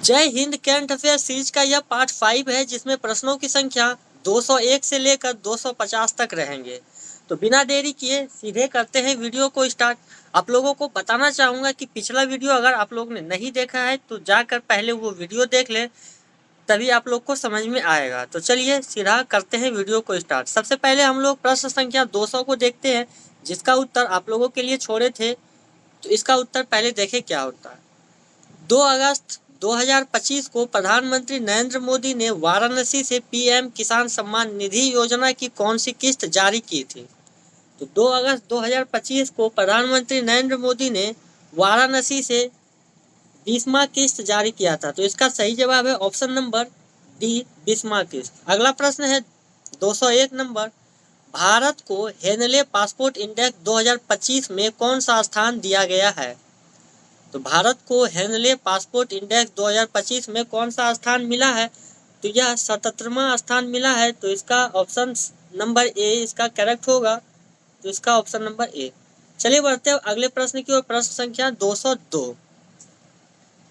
जय Hind current affair series का यह पार्ट 5 है, जिसमें प्रश्नों की संख्या 201 से लेकर 250 तक रहेंगे। तो बिना देरी किए सीधे करते हैं वीडियो को स्टार्ट। आप लोगों को बताना चाहूँगा कि पिछला वीडियो अगर आप लोग ने नहीं देखा है तो जाकर पहले वो वीडियो देख लें, तभी आप लोग को समझ में आएगा। तो चलिए सीधा करते हैं वीडियो को स्टार्ट। सबसे पहले हम लोग प्रश्न संख्या 200 को देखते हैं, जिसका उत्तर आप लोगों के लिए छोड़े थे। तो इसका उत्तर पहले देखें क्या होता है। 2 अगस्त 2025 को प्रधानमंत्री नरेंद्र मोदी ने वाराणसी से पीएम किसान सम्मान निधि योजना की कौन सी किस्त जारी की थी। तो 2 अगस्त 2025 को प्रधानमंत्री नरेंद्र मोदी ने वाराणसी से 20वां किस्त जारी किया था। तो इसका सही जवाब है ऑप्शन नंबर डी, 20वां किस्त। अगला प्रश्न है 201 नंबर। भारत को हेनले पासपोर्ट इंडेक्स 2025 में कौन सा स्थान दिया गया है। तो भारत को हेनले पासपोर्ट इंडेक्स 2025 में कौन सा स्थान मिला है। तो यह 77वां स्थान मिला है। तो इसका ऑप्शन नंबर ए इसका करेक्ट होगा। तो इसका ऑप्शन नंबर ए। चलिए बढ़ते हैं अगले प्रश्न की ओर। प्रश्न संख्या 202।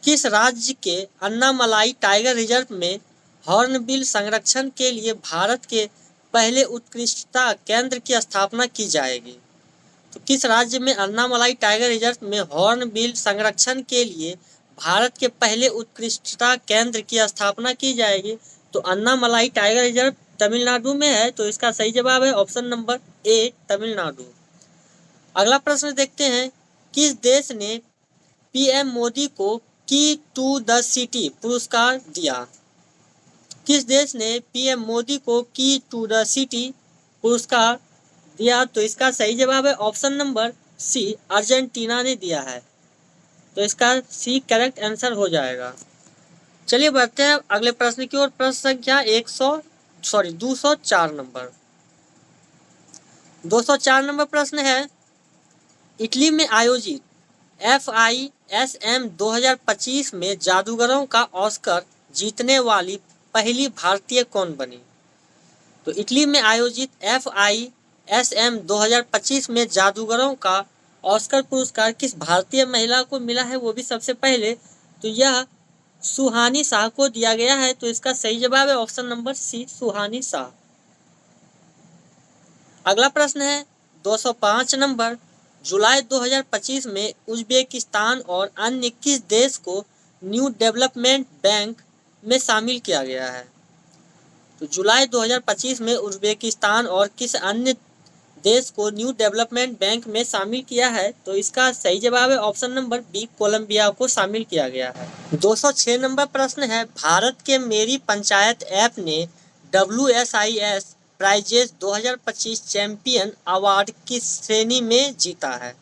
किस राज्य के अन्नामलाई टाइगर रिजर्व में हॉर्नबिल संरक्षण के लिए भारत के पहले उत्कृष्टता केंद्र की स्थापना की जाएगी। तो किस राज्य में अन्नामलाई टाइगर रिजर्व में हॉर्नबिल संरक्षण के लिए भारत के पहले उत्कृष्टता केंद्र की स्थापना की जाएगी। तो अन्नामलाई टाइगर रिजर्व तमिलनाडु में है। तो इसका सही जवाब है ऑप्शन नंबर ए, तमिलनाडु। अगला प्रश्न देखते हैं। किस देश ने पीएम मोदी को की टू द सिटी पुरस्कार दिया। किस देश ने पीएम मोदी को की टू द सिटी पुरस्कार दिया। तो इसका सही जवाब है ऑप्शन नंबर सी, अर्जेंटीना ने दिया है। तो इसका सी करेक्ट आंसर हो जाएगा। चलिए बढ़ते हैं अगले प्रश्न की ओर। प्रश्न संख्या 204 नंबर। 204 नंबर प्रश्न है। इटली में आयोजित FISM 2025 में जादूगरों का ऑस्कर जीतने वाली पहली भारतीय कौन बनी। तो इटली में आयोजित FISM 2025 में जादूगरों का ऑस्कर पुरस्कार किस भारतीय महिला को मिला है, वो भी सबसे पहले। तो यह सुहानी शाह को दिया गया है। तो इसका सही जवाब है ऑप्शन नंबर सी, सुहानी शाह। अगला प्रश्न है 205 नंबर। जुलाई 2025 में उज्बेकिस्तान और अन्य किस देश को न्यू डेवलपमेंट बैंक में शामिल किया गया है। तो जुलाई 2025 में उज्बेकिस्तान और किस अन्य देश को न्यू डेवलपमेंट बैंक में शामिल किया है। तो इसका सही जवाब है ऑप्शन नंबर बी, कोलंबिया को शामिल किया गया है। 206 नंबर प्रश्न है। भारत के मेरी पंचायत ऐप ने WSIS प्राइजेस 2025 चैंपियन अवार्ड किस श्रेणी में जीता है।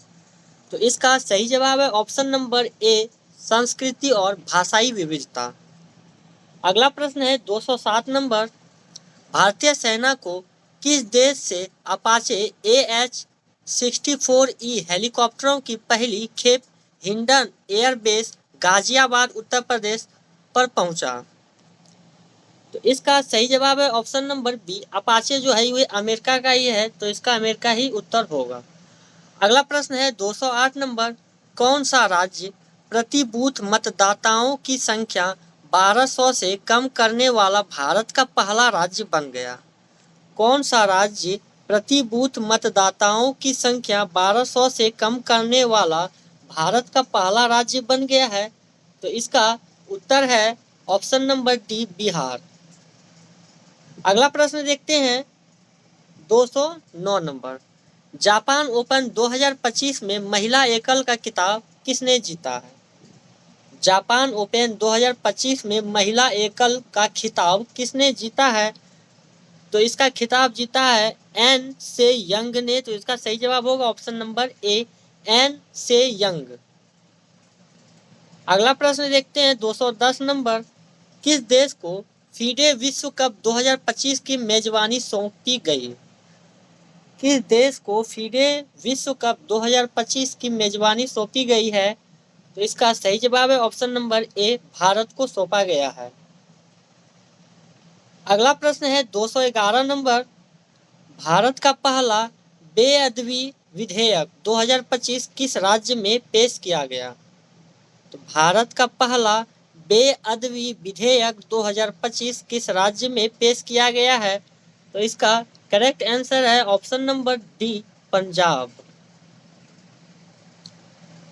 तो इसका सही जवाब है ऑप्शन नंबर ए, संस्कृति और भाषाई विविधता। अगला प्रश्न है 207 नंबर। भारतीय सेना को किस देश से अपाचे AH-64E हेलीकॉप्टरों की पहली खेप हिंडन एयरबेस गाजियाबाद उत्तर प्रदेश पर पहुंचा। तो इसका सही जवाब है ऑप्शन नंबर बी, अपाचे जो है वो अमेरिका का ही है। तो इसका अमेरिका ही उत्तर होगा। अगला प्रश्न है 208 नंबर। कौन सा राज्य प्रति बूथ मतदाताओं की संख्या 1200 से कम करने वाला भारत का पहला राज्य बन गया। कौन सा राज्य प्रति बूथ मतदाताओं की संख्या 1200 से कम करने वाला भारत का पहला राज्य बन गया है। तो इसका उत्तर है ऑप्शन नंबर डी, बिहार। अगला प्रश्न देखते हैं 209 नंबर। जापान ओपन 2025 में महिला एकल का खिताब किसने जीता है। जापान ओपन 2025 में महिला एकल का खिताब किसने जीता है। तो इसका खिताब जीता है एन से यंग ने। तो इसका सही जवाब होगा ऑप्शन नंबर ए, एन से यंग। अगला प्रश्न देखते हैं 210 नंबर। किस देश को फीडे विश्व कप 2025 की मेजबानी सौंपी गई। किस देश को फीडे विश्व कप 2025 की मेजबानी सौंपी गई है। तो इसका सही जवाब है ऑप्शन नंबर ए, भारत को सौंपा गया है। अगला प्रश्न है 211 नंबर। भारत का पहला बेअदबी विधेयक 2025 किस राज्य में पेश किया गया। तो भारत का पहला बेअदबी विधेयक 2025 किस राज्य में पेश किया गया है? तो इसका करेक्ट आंसर है ऑप्शन नंबर डी, पंजाब।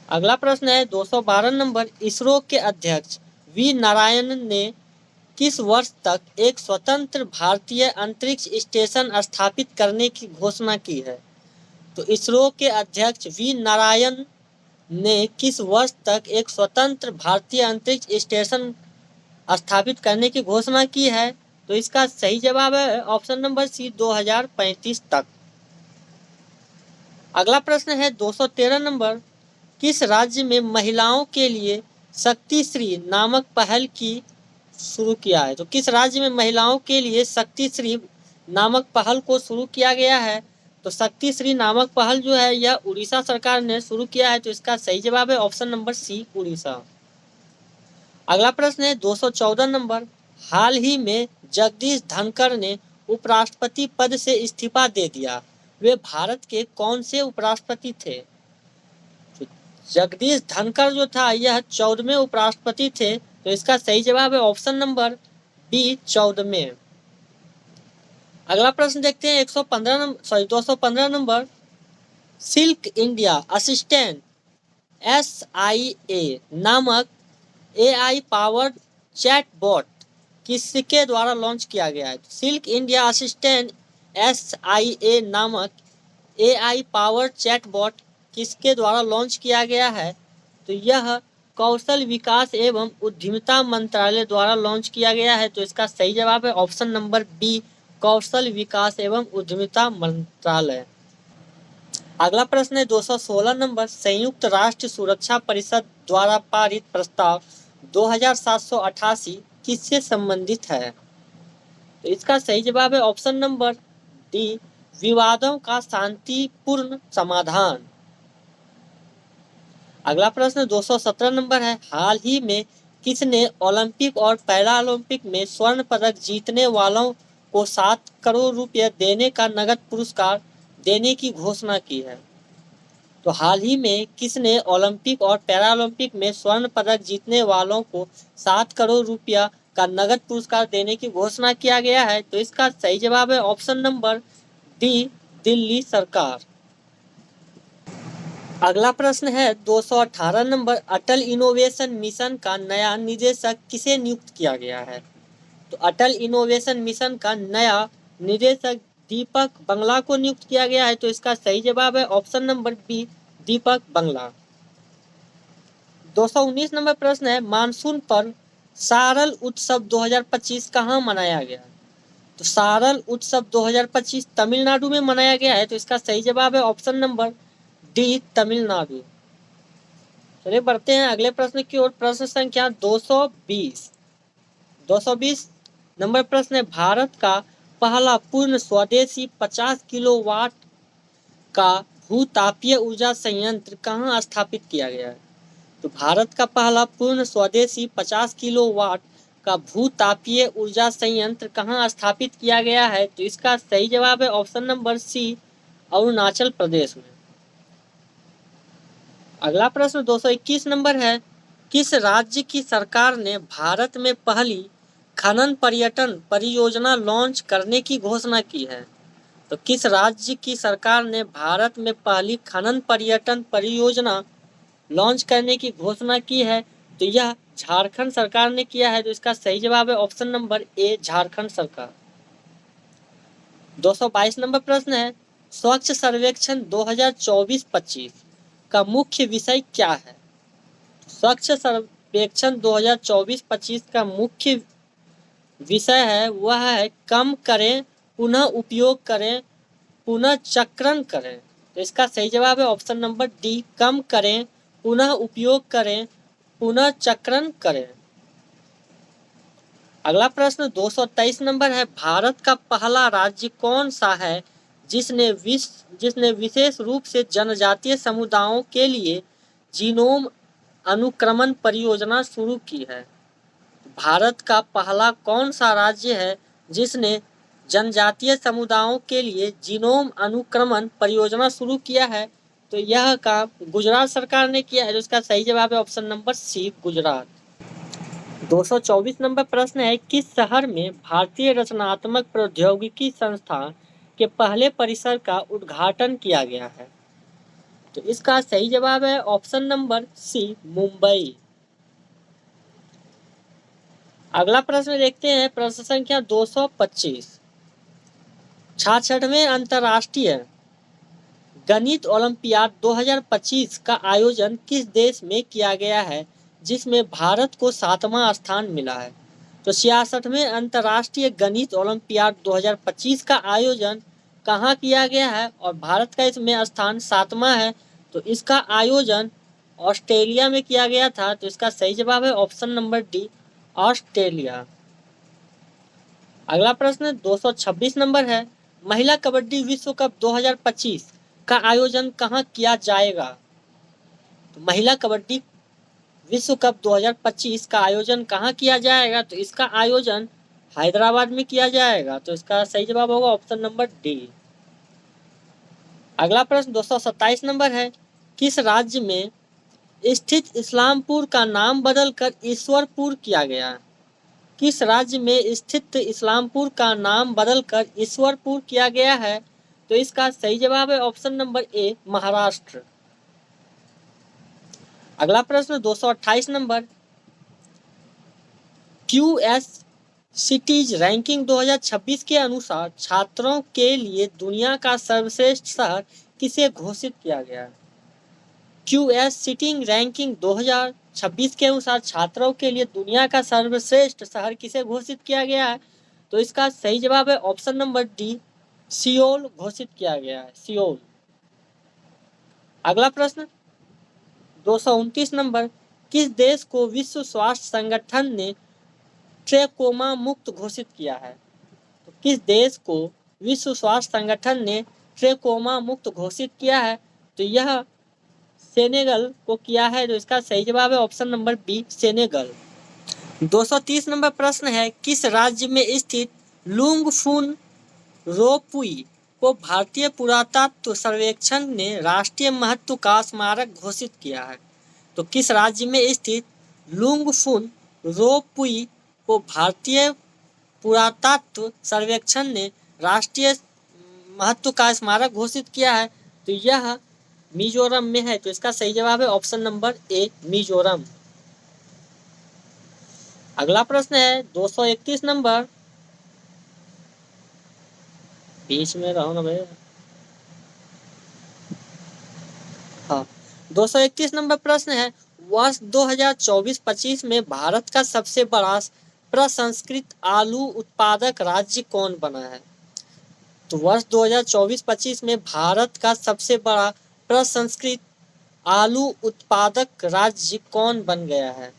अगला प्रश्न है 212 नंबर, इसरो के अध्यक्ष वी नारायण ने किस वर्ष तक एक स्वतंत्र भारतीय अंतरिक्ष स्टेशन स्थापित करने की घोषणा की है? तो इसरो के अध्यक्ष वी नारायण ने किस वर्ष तक एक स्वतंत्र भारतीय अंतरिक्ष स्टेशन स्थापित करने की घोषणा की है? तो इसका सही जवाब है ऑप्शन नंबर सी, 2035 तक। अगला प्रश्न है 213 नंबर, किस राज्य में महिलाओं के लिए शक्ति श्री नामक पहल की शुरू किया है? तो किस राज्य में महिलाओं के लिए शक्ति श्री नामक पहल को शुरू किया गया है? तो शक्ति श्री नामक पहल जो है यह उड़ीसा सरकार ने शुरू किया है। तो इसका सही जवाब है ऑप्शन नंबर सी, उड़ीसा। अगला प्रश्न है 214 नंबर, हाल ही में जगदीश धनखड़ ने उपराष्ट्रपति पद से इस्तीफा दे दिया, वे भारत के कौन से उपराष्ट्रपति थे? जगदीश धनखड़ जो था यह 14वें उपराष्ट्रपति थे। तो इसका सही जवाब है ऑप्शन नंबर बी, 14वें। अगला प्रश्न देखते हैं 215 number, silk India assistant SIA नामक AI पावर्ड चैटबॉट किसके द्वारा लॉन्च किया गया है? सिल्क इंडिया असिस्टेंट SIA नामक AI पावर्ड चैटबॉट किसके द्वारा लॉन्च किया गया है? तो यह कौशल विकास एवं उद्यमिता मंत्रालय द्वारा लॉन्च किया गया है। तो इसका सही जवाब है ऑप्शन नंबर बी, कौशल विकास एवं उद्यमिता मंत्रालय। अगला प्रश्न है 216 नंबर, संयुक्त राष्ट्र सुरक्षा परिषद द्वारा पारित प्रस्ताव 2788 किससे संबंधित है? तो इसका सही जवाब है ऑप्शन नंबर डी, विवादों का शांतिपूर्ण समाधान। अगला प्रश्न 217 नंबर है, हाल ही में किसने ओलंपिक और पैरा ओलंपिक में स्वर्ण पदक जीतने वालों को 7 करोड़ रुपए देने का नगद पुरस्कार देने की घोषणा की है? तो हाल ही में किसने ओलंपिक और पैरा ओलंपिक में स्वर्ण पदक जीतने वालों को 7 करोड़ रुपया का नगद पुरस्कार देने की घोषणा किया गया है? तो इसका सही जवाब है ऑप्शन नंबर डी, दिल्ली सरकार। अगला प्रश्न है 218 नंबर, अटल इनोवेशन मिशन का नया निदेशक किसे नियुक्त किया गया है? तो अटल इनोवेशन मिशन का नया निदेशक दीपक बंगला को नियुक्त किया गया है। तो इसका सही जवाब है ऑप्शन नंबर बी, दीपक बंगला। 219 नंबर प्रश्न है, मानसून पर सारल उत्सव 2025 कहाँ मनाया गया? तो सारल उत्सव 2025 तमिलनाडु में मनाया गया है। तो इसका सही जवाब है ऑप्शन नंबर डी, तमिलनाडु। चलिए बढ़ते हैं अगले प्रश्न की ओर। प्रश्न संख्या 220 नंबर प्रश्न है, भारत का पहला पूर्ण स्वदेशी 50 किलोवाट का भूतापीय ऊर्जा संयंत्र कहाँ स्थापित किया गया है? तो भारत का पहला पूर्ण स्वदेशी 50 किलोवाट का भूतापीय ऊर्जा संयंत्र कहाँ स्थापित किया गया है? तो इसका सही जवाब है ऑप्शन नंबर सी, अरुणाचल प्रदेश में। अगला प्रश्न 221 नंबर है, किस राज्य की सरकार ने भारत में पहली खनन पर्यटन परियोजना लॉन्च करने की घोषणा की है? तो किस राज्य की सरकार ने भारत में पहली खनन पर्यटन परियोजना लॉन्च करने की घोषणा की है? तो यह झारखंड सरकार ने किया है। तो इसका सही जवाब है ऑप्शन नंबर ए, झारखंड सरकार। 222 नंबर प्रश्न है, स्वच्छ सर्वेक्षण 2024-25 का मुख्य विषय क्या है? स्वच्छ सर्वेक्षण 2024-25 का मुख्य विषय है वह है कम करें, पुनः उपयोग करें, पुनः चक्रण करें। तो इसका सही जवाब है ऑप्शन नंबर डी, कम करें, पुनः उपयोग करें, पुनः चक्रण करें। अगला प्रश्न 223 नंबर है, भारत का पहला राज्य कौन सा है जिसने विशेष रूप से जनजातीय समुदायों के लिए जीनोम अनुक्रमण परियोजना शुरू की है? भारत का पहला कौन सा राज्य है जिसने जनजातीय समुदायों के लिए जीनोम अनुक्रमण परियोजना शुरू किया है? तो यह काम गुजरात सरकार ने किया है। इसका सही जवाब है option number C, Gujarat. 224 number प्रश्न है, किस शहर में भारतीय रचनात्मक प्रौद्योगिकी संस्थान के पहले परिसर का उद्घाटन किया गया है? तो इसका सही जवाब है ऑप्शन नंबर सी, मुंबई। अगला प्रश्न देखते हैं, प्रश्न संख्या 225। 66वें अंतर्राष्ट्रीय गणित ओलंपियाड 2025 का आयोजन किस देश में किया गया है, जिसमें भारत को 7वां स्थान मिला है? तो 66वें अंतर्राष्ट्रीय गणित ओलंपियाड 2025 का आयोजन कहाँ किया गया है और भारत का इसमें स्थान 7वां है? तो इसका आयोजन ऑस्ट्रेलिया में किया गया था। तो इसका सही जवाब है ऑप्शन नंबर डी, ऑस्ट्रेलिया। अगला प्रश्न 226 नंबर है, महिला कबड्डी विश्व कप 2025 का आयोजन कहाँ किया जाएगा? तो महिला कबड्डी विश्व कप 2025 का आयोजन कहाँ किया जाएगा? तो इसका आयोजन हैदराबाद में किया जाएगा। तो इसका सही जवाब होगा ऑप्शन नंबर डी। अगला प्रश्न 227 नंबर है, किस राज्य में स्थित इस्लामपुर का नाम बदलकर ईश्वरपुर किया गया? किस राज्य में स्थित इस्लामपुर का नाम बदलकर ईश्वरपुर किया गया है? तो इसका सही जवाब है ऑप्शन नंबर ए, महाराष्ट्र। अगला प्रश्न 228 नंबर, QS सिटीज रैंकिंग 2026 के अनुसार छात्रों के लिए दुनिया का सर्वश्रेष्ठ शहर किसे घोषित किया गया? QS सिटिंग रैंकिंग 2026 के अनुसार छात्रों के लिए दुनिया का सर्वश्रेष्ठ शहर किसे घोषित किया गया है? तो इसका सही जवाब है ऑप्शन नंबर डी, सियोल घोषित किया गया है, सियोल। अगला प्रश्न 229 नंबर, किस देश को विश्व स्वास्थ्य संगठन ने ट्रेकोमा मुक्त घोषित किया है? तो किस देश को विश्व स्वास्थ्य संगठन ने ट्रेकोमा मुक्त घोषित किया है? तो यह सेनेगल को किया है। तो इसका सही जवाब है option number B, Senegal. 230 number प्रश्न है, किस राज्य में स्थित लुंगफुन रोपुई को भारतीय पुरातत्व सर्वेक्षण ने राष्ट्रीय महत्व का स्मारक घोषित किया है? तो किस राज्य में स्थित लुंगफुन रोपुई को भारतीय पुरातत्व सर्वेक्षण ने राष्ट्रीय महत्व का स्मारक घोषित किया है? तो यह मिजोरम में है। तो इसका सही जवाब है ऑप्शन नंबर ए, मिजोरम। अगला प्रश्न है 231 नंबर, बीच में रहो ना भैया। हाँ, 231 नंबर प्रश्न है, वर्ष 2024-25 में भारत का सबसे बड़ा प्रसंस्कृत आलू उत्पादक राज्य कौन बना है? तो वर्ष 2024-25 में भारत का सबसे बड़ा प्रसंस्कृत आलू उत्पादक राज्य कौन बन गया है?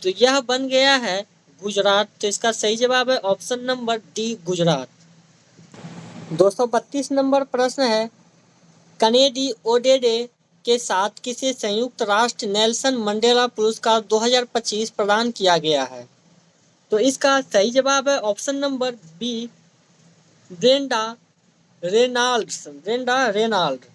तो यह बन गया है गुजरात। तो इसका सही जवाब है option number D, Gujarat. 232 number प्रश्न है, कनेडी ओडेडे के साथ किसे संयुक्त राष्ट्र नेल्सन मंडेला पुरस्कार 2025 प्रदान किया गया है? तो इसका सही जवाब है option number B, Brenda Reynold.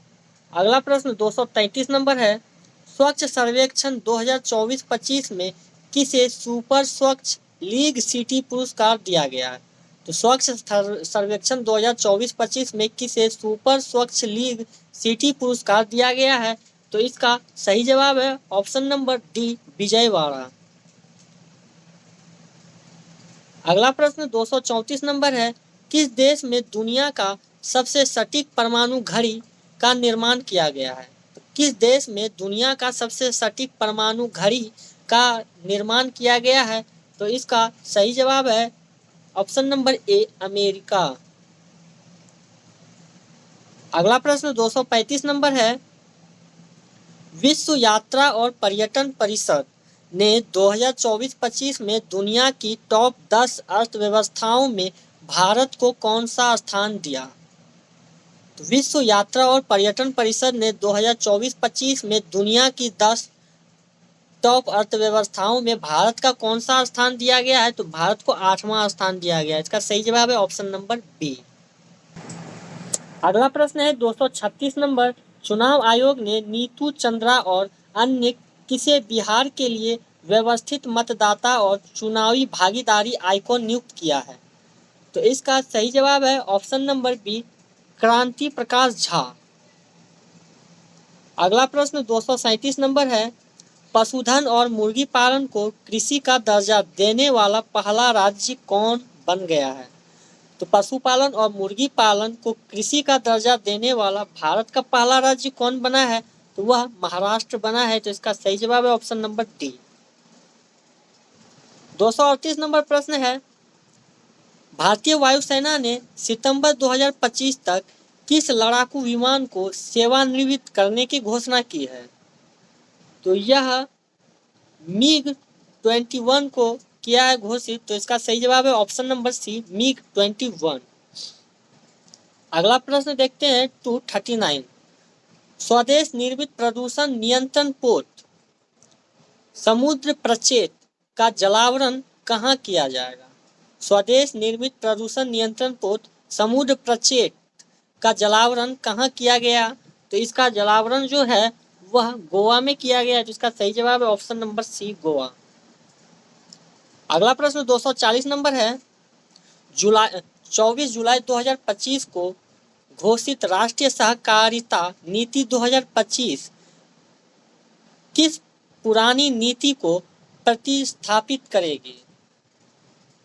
अगला प्रश्न 233 नंबर है, स्वच्छ सर्वेक्षण 2024-25 में किसे सुपर स्वच्छ लीग सिटी पुरस्कार दिया गया है? तो स्वच्छ सर्वेक्षण 2024-25 में किसे सुपर स्वच्छ लीग सिटी पुरस्कार दिया गया है? तो इसका सही जवाब है ऑप्शन नंबर डी, विजयवाड़ा। अगला प्रश्न 234 नंबर है, किस देश में दुनिया का सबसे सटीक परमाणु घड़ी का निर्माण किया गया है? तो किस देश में दुनिया का सबसे सटीक परमाणु घड़ी का निर्माण किया गया है? तो इसका सही जवाब है ऑप्शन नंबर ए, अमेरिका। अगला प्रश्न 235 नंबर है, विश्व यात्रा और पर्यटन परिषद ने 2024-25 में दुनिया की टॉप 10 अर्थव्यवस्थाओं में भारत को कौन सा स्थान दिया? तो विश्व यात्रा और पर्यटन परिषद ने 2024-25 में दुनिया की 10 टॉप अर्थव्यवस्थाओं में भारत का कौन सा स्थान दिया गया है? तो भारत को 8वां स्थान दिया गया है। इसका सही जवाब है ऑप्शन नंबर बी। अगला प्रश्न है 236 नंबर, चुनाव आयोग ने नीतू चंद्रा और अन्य किसे बिहार के लिए व्यवस्थित मतदाता और चुनावी भागीदारी आइकॉन नियुक्त किया है? तो इसका सही जवाब है ऑप्शन नंबर बी, क्रांति प्रकाश झा। अगला प्रश्न 237 नंबर है, पशुधन और मुर्गी पालन को कृषि का दर्जा देने वाला पहला राज्य कौन बन गया है? तो पशुपालन और मुर्गी पालन को कृषि का दर्जा देने वाला भारत का पहला राज्य कौन बना है? तो वह महाराष्ट्र बना है। तो इसका सही जवाब है ऑप्शन नंबर डी। 238 नंबर प्रश्न है, भारतीय वायुसेना ने सितंबर 2025 तक किस लड़ाकू विमान को सेवानिवृत्त करने की घोषणा की है? तो यह मिग 21 को किया है घोषित। तो इसका सही जवाब है ऑप्शन नंबर सी, मिग 21। अगला प्रश्न देखते हैं 239, स्वदेश निर्मित प्रदूषण नियंत्रण पोत समुद्र प्रचेत का जलावरण कहाँ किया जाएगा? स्वदेश निर्मित प्रदूषण नियंत्रण पोत समुद्र प्रचेत का जलावरण कहाँ किया गया? तो इसका जलावरण जो है वह गोवा में किया गया है। तो इसका सही जवाब है ऑप्शन नंबर सी, गोवा। अगला प्रश्न 240 नंबर है, 24 जुलाई 2025 को घोषित राष्ट्रीय सहकारिता नीति 2025 किस पुरानी नीति को प्रतिस्थापित करेगी?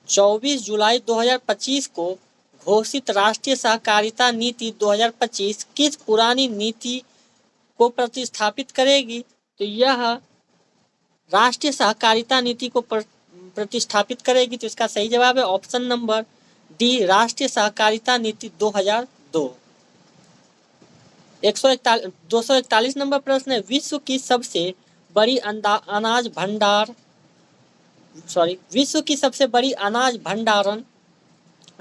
24 जुलाई 2025 को घोषित राष्ट्रीय सहकारिता नीति 2025 किस पुरानी नीति को प्रतिस्थापित करेगी? तो यह राष्ट्रीय सहकारिता नीति को प्रतिस्थापित करेगी। तो इसका सही जवाब है ऑप्शन नंबर डी, राष्ट्रीय सहकारिता नीति 2002। 241 नंबर प्रश्न है, विश्व की सबसे बड़ी अनाज भंडारण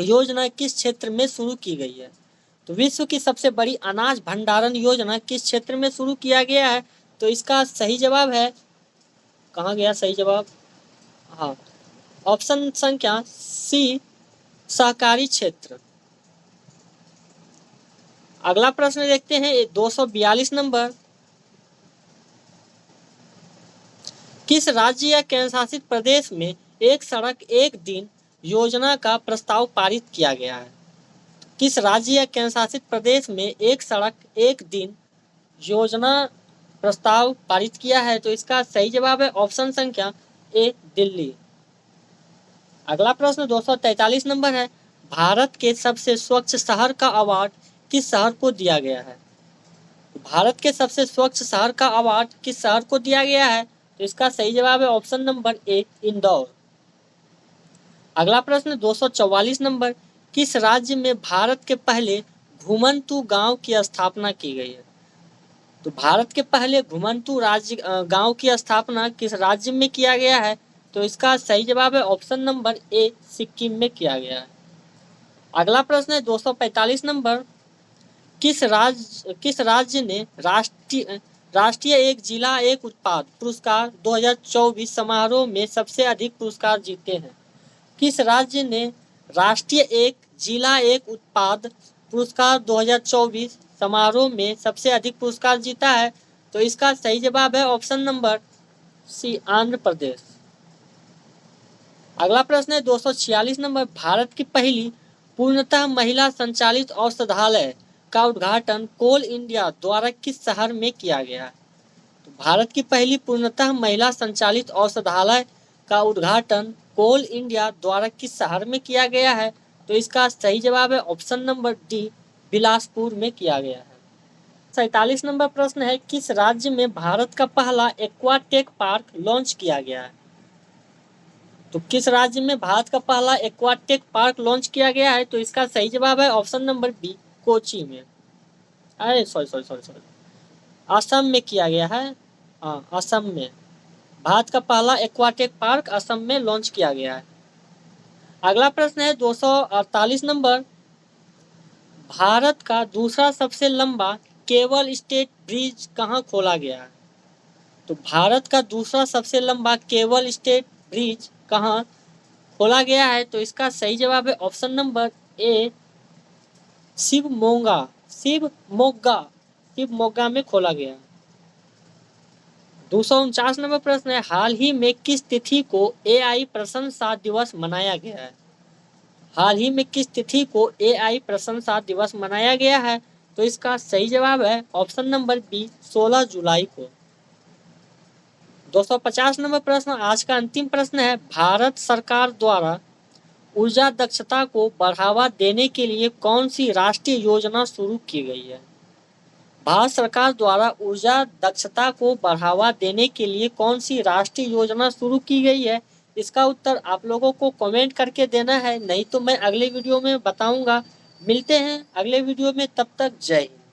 योजना किस क्षेत्र में शुरू की गई है? तो विश्व की सबसे बड़ी अनाज भंडारण योजना किस क्षेत्र में शुरू किया गया है? तो इसका सही जवाब है, कहाँ गया सही जवाब, हाँ, ऑप्शन संख्या सी, सहकारी क्षेत्र। अगला प्रश्न देखते हैं 242 नंबर, किस राज्य या केंद्र शासित प्रदेश में एक सड़क एक दिन योजना का प्रस्ताव पारित किया गया है? किस राज्य या केंद्र शासित प्रदेश में एक सड़क एक दिन योजना प्रस्ताव पारित किया है? तो इसका सही जवाब है ऑप्शन संख्या ए, दिल्ली। अगला प्रश्न 243 नंबर है, भारत के सबसे स्वच्छ शहर का अवार्ड किस शहर को दिया गया है? भारत के सबसे स्वच्छ शहर का अवार्ड किस शहर को दिया गया है? तो इसका सही जवाब है ऑप्शन नंबर ए, इंदौर। अगला प्रश्न 244 नंबर, किस राज्य में भारत के पहले घुमंतू गांव की स्थापना की गई है? तो भारत के पहले घुमंतू गांव की स्थापना किस राज्य में किया गया है? तो इसका सही जवाब है ऑप्शन नंबर ए, सिक्किम में किया गया है। अगला प्रश्न है 245 नंबर, किस राज्य ने राष्ट्रीय एक जिला एक उत्पाद पुरस्कार 2024 समारोह में सबसे अधिक पुरस्कार जीते हैं? किस राज्य ने राष्ट्रीय एक जिला एक उत्पाद पुरस्कार 2024 समारोह में सबसे अधिक पुरस्कार जीता है? तो इसका सही जवाब है ऑप्शन नंबर सी, आंध्र प्रदेश। अगला प्रश्न है 246 नंबर, भारत की पहली पूर्णतः महिला संचालित औषधालय का उद्घाटन कोल इंडिया द्वारा किस शहर में किया गया? तो भारत की पहली पूर्णतः महिला संचालित औषधालय का उद्घाटन कोल इंडिया द्वारा किस शहर में किया गया है? तो इसका सही जवाब है ऑप्शन नंबर डी, बिलासपुर में किया गया है। 47 नंबर प्रश्न है, किस राज्य में भारत का पहला एक्वाटेक पार्क लॉन्च किया गया है? तो किस राज्य में भारत का पहला एक्वाटेक पार्क लॉन्च किया गया है? तो इसका सही जवाब है ऑप्शन नंबर बी, कोची में। सॉरी, असम में किया गया है। हाँ, असम में भारत का पहला एक्वाटेक पार्क असम में लॉन्च किया गया है। अगला प्रश्न है 248 नंबर, भारत का दूसरा सबसे लंबा केबल स्टेट ब्रिज कहाँ खोला गया है? तो भारत का दूसरा सबसे लंबा केबल स्टेट ब्रिज कहाँ खोला गया है? तो इसका सही जवाब है ऑप्शन नंबर ए, शिवमोगा में खोला गया। 249 नंबर प्रश्न है, हाल ही में किस तिथि को AI प्रशंसा दिवस मनाया गया है? हाल ही में किस तिथि को AI प्रशंसा दिवस मनाया गया है? तो इसका सही जवाब है ऑप्शन नंबर बी, 16 जुलाई को। 250 नंबर प्रश्न आज का अंतिम प्रश्न है, भारत सरकार द्वारा ऊर्जा दक्षता को बढ़ावा देने के लिए कौन सी राष्ट्रीय योजना शुरू की गई है? भारत सरकार द्वारा ऊर्जा दक्षता को बढ़ावा देने के लिए कौन सी राष्ट्रीय योजना शुरू की गई है? इसका उत्तर आप लोगों को कमेंट करके देना है, नहीं तो मैं अगले वीडियो में बताऊंगा। मिलते हैं अगले वीडियो में, तब तक जय हिंद।